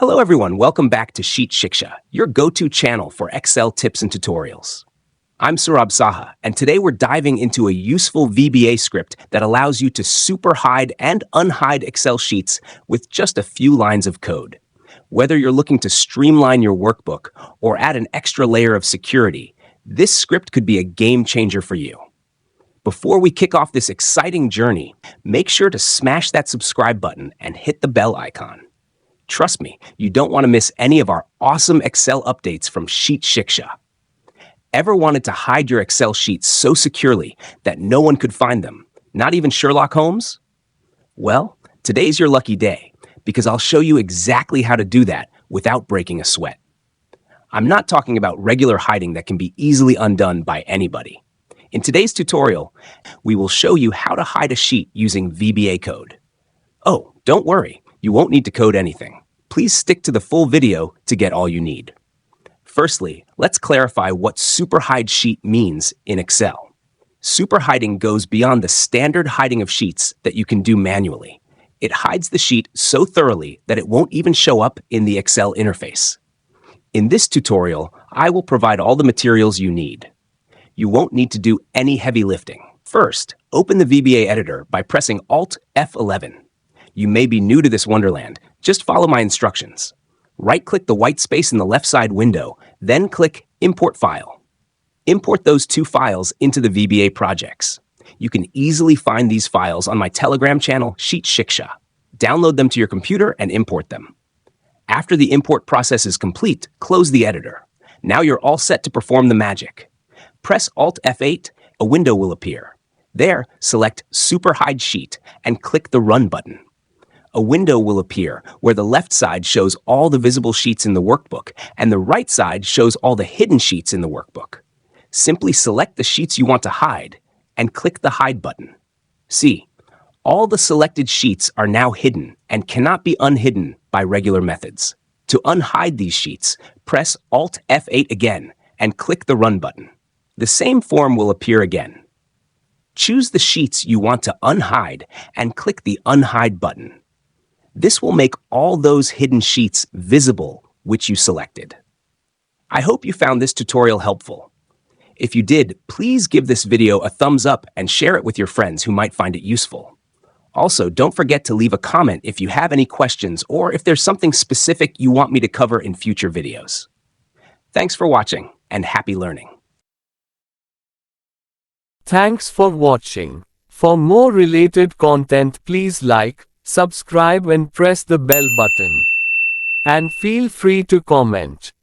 Hello everyone, welcome back to Sheet Shiksha, your go-to channel for Excel tips and tutorials. I'm Surab Saha, and today we're diving into a useful VBA script that allows you to super hide and unhide Excel sheets with just a few lines of code. Whether you're looking to streamline your workbook or add an extra layer of security, this script could be a game changer for you. Before we kick off this exciting journey, make sure to smash that subscribe button and hit the bell icon. Trust me, you don't want to miss any of our awesome Excel updates from Sheet Shiksha. Ever wanted to hide your Excel sheets so securely that no one could find them, not even Sherlock Holmes? Well, today's your lucky day, because I'll show you exactly how to do that without breaking a sweat. I'm not talking about regular hiding that can be easily undone by anybody. In today's tutorial, we will show you how to hide a sheet using VBA code. Oh, don't worry, you won't need to code anything. Please stick to the full video to get all you need. Firstly, let's clarify what super hide sheet means in Excel. Super hiding goes beyond the standard hiding of sheets that you can do manually. It hides the sheet so thoroughly that it won't even show up in the Excel interface. In this tutorial, I will provide all the materials you need. You won't need to do any heavy lifting. First, open the VBA editor by pressing Alt F11. You may be new to this wonderland. Just follow my instructions. Right-click the white space in the left side window, then click Import File. Import those two files into the VBA projects. You can easily find these files on my Telegram channel, Sheet Shiksha. Download them to your computer and import them. After the import process is complete, close the editor. Now you're all set to perform the magic. Press Alt F8, a window will appear. There, select Super Hide Sheet and click the Run button. A window will appear where the left side shows all the visible sheets in the workbook and the right side shows all the hidden sheets in the workbook. Simply select the sheets you want to hide and click the Hide button. See, all the selected sheets are now hidden and cannot be unhidden by regular methods. To unhide these sheets, press Alt F8 again and click the Run button. The same form will appear again. Choose the sheets you want to unhide and click the Unhide button. This will make all those hidden sheets visible which you selected. I hope you found this tutorial helpful. If you did, please give this video a thumbs up and share it with your friends who might find it useful. Also, don't forget to leave a comment if you have any questions or if there's something specific you want me to cover in future videos. Thanks for watching and happy learning. Thanks for watching. For more related content, please like, subscribe and press the bell button. And feel free to comment.